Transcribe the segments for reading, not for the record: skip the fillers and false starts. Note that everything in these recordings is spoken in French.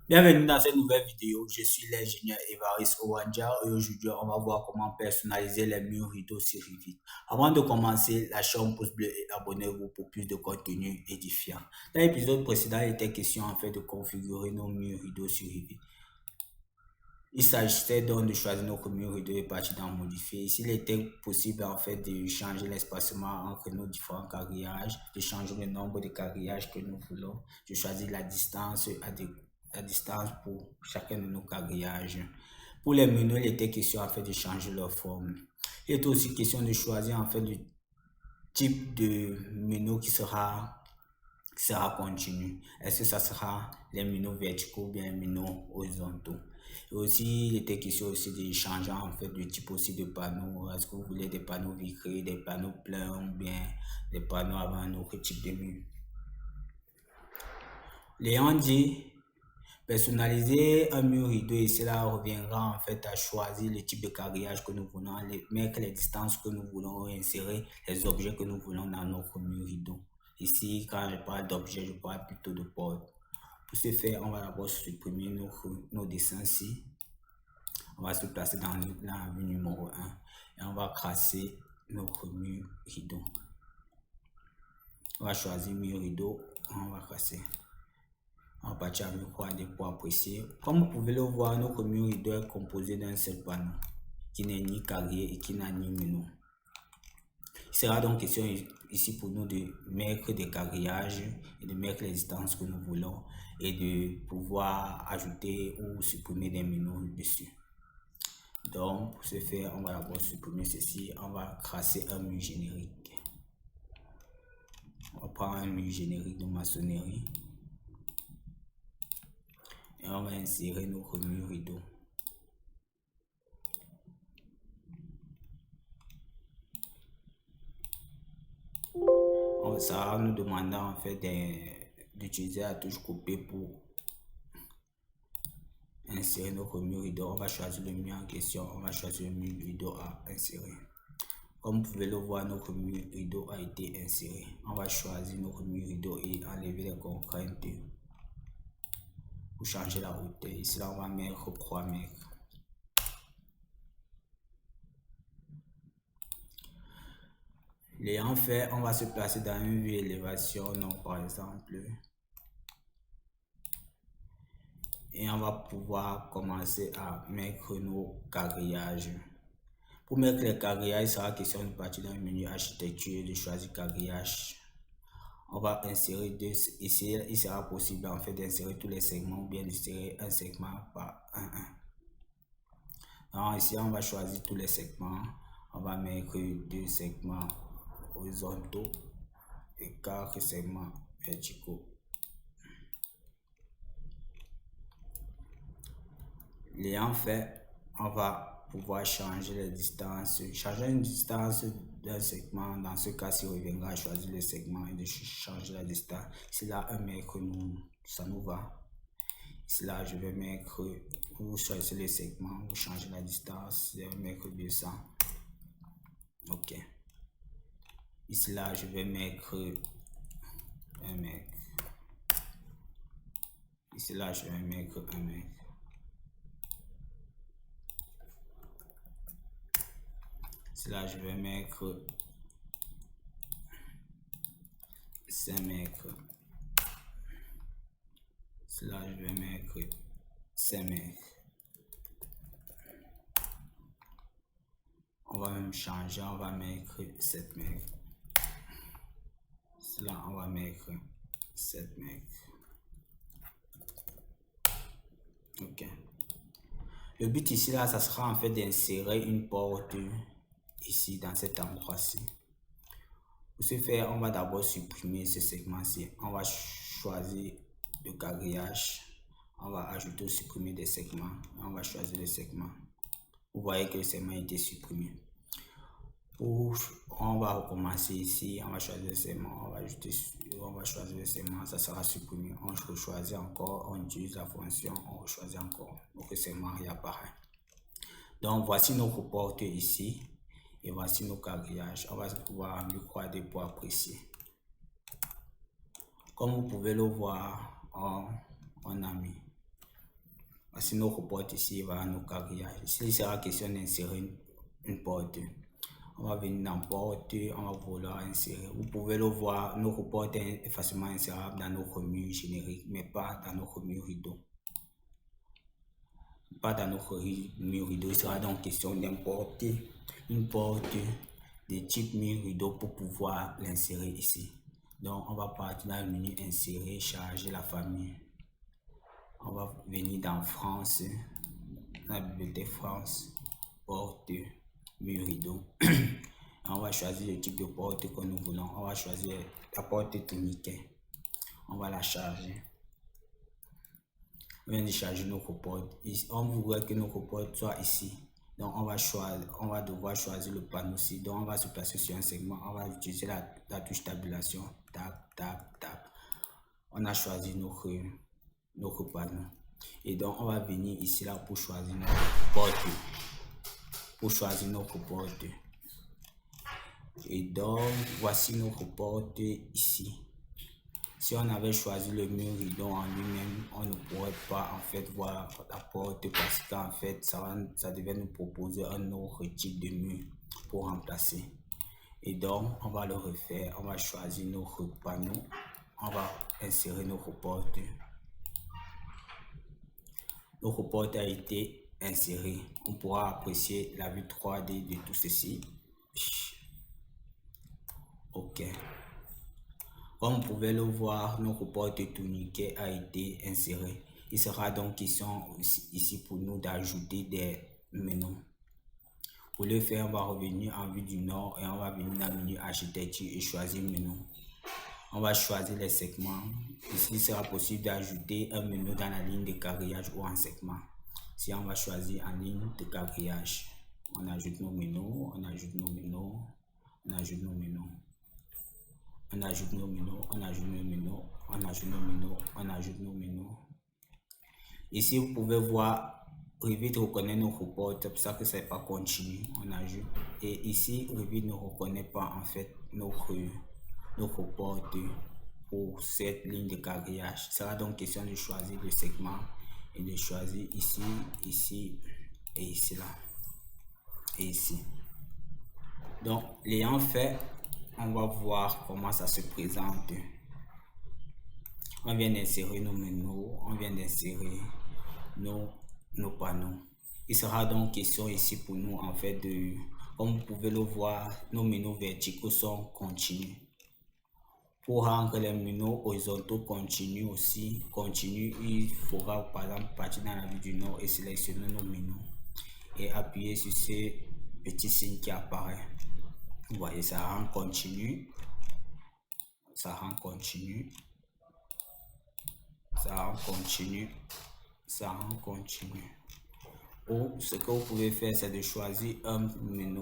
Bienvenue dans cette nouvelle vidéo. Je suis l'ingénieur Évariste Owanja et aujourd'hui, on va voir comment personnaliser les murs rideaux sur Revit. Avant de commencer, lâchez un pouce bleu et abonnez-vous pour plus de contenu édifiant. Dans l'épisode précédent, il était question en fait de configurer nos murs rideaux sur Revit. Il s'agissait donc de choisir notre mur rideau et partir dans modifier. S'il était possible en fait de changer l'espacement entre nos différents quadrillages, de changer le nombre de quadrillages que nous voulons, de choisir la distance pour chacun de nos quadrillages. Pour les menus, il était question en fait de changer leur forme. Il était aussi question de choisir en fait le type de menu qui sera continu. Est-ce que ça sera les menus verticaux ou bien les menus horizontaux? Et aussi, il était question aussi de changer en fait de type aussi de panneaux. Est-ce que vous voulez des panneaux vitrés, des panneaux pleins ou bien des panneaux avec un autre type de mur? L'ayant dit, personnaliser un mur rideau et cela reviendra en fait à choisir le type de quadrillage que nous voulons, mettre les distances que nous voulons insérer, les objets que nous voulons dans notre mur rideau. Ici, quand je parle d'objets, je parle plutôt de portes. Pour ce faire, on va d'abord supprimer nos dessins ici. On va se placer dans la vue numéro 1 et on va tracer notre mur rideau. On va choisir mur rideau, on va tracer. On va partir avec des poids précis. Comme vous pouvez le voir, notre mur rideau est composé d'un seul panneau qui n'est ni carré et qui n'a ni menu. Il sera donc question ici pour nous de mettre des quadrillages et de mettre les distances que nous voulons et de pouvoir ajouter ou supprimer des menus dessus. Donc, pour ce faire, on va d'abord supprimer ceci. On va tracer un mur générique. On va prendre un mur générique de maçonnerie. Et on va insérer notre mur rideau. Ça va nous demander en fait d'utiliser la touche couper pour insérer notre mur rideau. On va choisir le mur en question. On va choisir le mur rideau à insérer. Comme vous pouvez le voir, notre mur rideau a été inséré. On va choisir notre mur rideau et enlever les contraintes pour changer la hauteur. Ici, là, on va mettre 3 mètres. L'ayant fait, on va se placer dans une vue élévation, donc par exemple. Et on va pouvoir commencer à mettre nos quadrillages. Pour mettre les quadrillages, il sera question de partir dans le menu architecture et de choisir quadrillage. On va insérer ici, il sera possible en fait d'insérer tous les segments ou bien d'insérer un segment par un. Donc ici, on va choisir tous les segments. On va mettre 2 segments horizontaux et 4 segments verticaux. L'ayant fait, on va pouvoir changer les distances. Changer une distance d'un segment, dans ce cas, il reviendra à choisir le segment et de changer la distance. Ici là, 1 mètre, ça nous va. Ici là, je vais mettre, vous choisissez le segment, vous changez la distance, c'est 1 mètre 200. Ok. Ici là, je vais mettre 1 mètre. Ici là, je vais mettre 1 mètre. Ici là, je vais mettre 5 mètres. Ici là, je vais mettre 5 mètres. On va même changer, on va mettre 7 mètres. Ici là, on va mettre 7 mètres. Ok. Le but ici là, ça sera en fait d'insérer une porte ici dans cet endroit-ci. Pour ce faire, on va d'abord supprimer ce segment-ci. On va choisir le quadrillage. On va ajouter ou supprimer des segments. On va choisir le segment. Vous voyez que le segment a été supprimé. On va recommencer ici. On va choisir le segment. On va choisir le segment. Ça sera supprimé. On choisit encore. On utilise la fonction. On choisit encore. Donc le segment réapparaît. Donc voici nos portes ici. Et voici nos quadrillages. On va pouvoir lui croire des poids précis. Comme vous pouvez le voir, on a mis Voici notre porte ici, voilà nos carrillages. Ici, il sera question d'insérer une porte. On va venir dans porte, on va vouloir insérer. Vous pouvez le voir, notre porte est facilement insérable dans notre mur générique, mais pas dans notre mur rideau. Pas dans notre mur rideau, il sera donc question d'importer une porte de type mur rideau pour pouvoir l'insérer ici. Donc, on va partir dans le menu insérer, charger la famille. On va venir dans France, dans la bibliothèque France, porte, mur rideau. On va choisir le type de porte que nous voulons. On va choisir la porte tourniquet. On va la charger. On vient de charger notre porte. On voudrait que notre porte soit ici. Donc on va devoir choisir le panneau ici. Donc on va se placer sur un segment. On va utiliser la touche tabulation. Tap, tap, tap. On a choisi notre panneau. Et donc on va venir ici là pour choisir notre porte. Pour choisir notre porte. Et donc voici notre porte ici. Si on avait choisi le mur rideau en lui-même, on ne pourrait pas en fait voir la porte parce qu'en fait ça devait nous proposer un autre type de mur pour remplacer. Et donc on va le refaire, on va choisir notre panneau, on va insérer notre porte. Notre porte a été insérée. On pourra apprécier la vue 3D de tout ceci. Ok. Comme vous pouvez le voir, notre porte tourniquet a été inséré. Il sera donc question ici pour nous d'ajouter des menus. Pour le faire, on va revenir en vue du nord et on va venir dans le menu architecture et choisir menu. On va choisir les segments. Ici, il sera possible d'ajouter un menu dans la ligne de quadrillage ou en segment. Si on va choisir en ligne de quadrillage, on ajoute nos menus, on ajoute nos menus, on ajoute nos menus. On ajoute nos menus, on ajoute nos menus, on ajoute nos menus, on ajoute nos menus. Ici, vous pouvez voir, Revit reconnaît notre porte, c'est pour ça que c'est pas continu, on ajoute. Et ici, Revit ne reconnaît pas en fait notre porte pour cette ligne de quadrillage. Il sera donc question de choisir le segment et de choisir ici, ici et ici là. Et ici. Donc, l'ayant fait, on va voir comment ça se présente. On vient d'insérer nos menus, on vient d'insérer nos panneaux. Il sera donc question ici pour nous en fait de, comme vous pouvez le voir, nos menus verticaux sont continus. Pour rendre les menus horizontaux continus aussi, il faudra par exemple partir dans la vue du nord et sélectionner nos menus et appuyer sur ce petit signe qui apparaît. Vous voyez, ça rend continu, ça rend continu, ça rend continu, ça rend continu. Ou ce que vous pouvez faire, c'est de choisir un menu.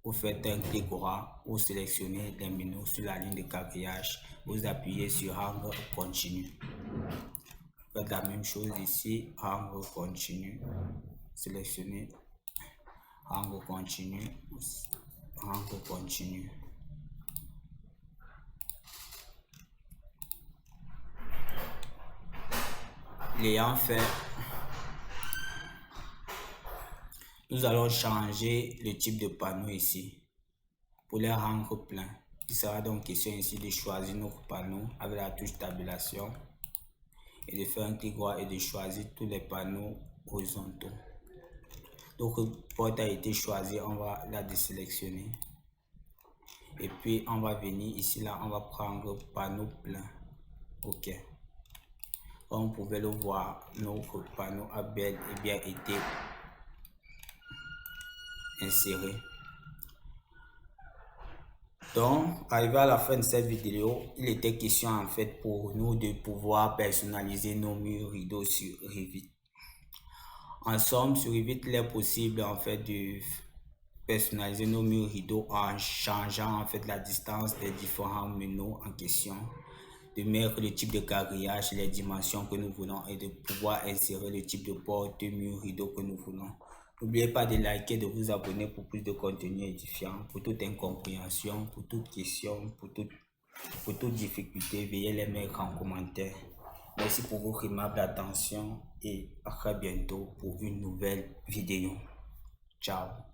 Vous faites un clic droit, vous sélectionnez les menus sur la ligne de quadrillage, vous appuyez sur rendre continu. Vous faites la même chose ici, rendre continu, sélectionnez rendre continu, rendre continu. L'ayant fait, nous allons changer le type de panneau ici pour les rendre pleins. Il sera donc question ici de choisir notre panneau avec la touche tabulation et de faire un clic droit et de choisir tous les panneaux horizontaux. Donc, porte a été choisi, on va la désélectionner. Et puis, on va venir ici, là, on va prendre panneau plein. OK. Comme vous pouvez le voir, notre panneau a bel et bien été inséré. Donc, arrivé à la fin de cette vidéo, il était question en fait pour nous de pouvoir personnaliser nos murs rideaux sur Revit. En somme, sur Revit, il est possible en fait de personnaliser nos murs rideaux en changeant en fait la distance des différents menus en question, de mettre le type de quadrillage, les dimensions que nous voulons et de pouvoir insérer le type de porte, mur rideau que nous voulons. N'oubliez pas de liker, de vous abonner pour plus de contenu édifiant. Pour toute incompréhension, pour toute question, pour toute difficulté, veuillez les mettre en commentaire. Merci pour votre aimable attention et à très bientôt pour une nouvelle vidéo. Ciao.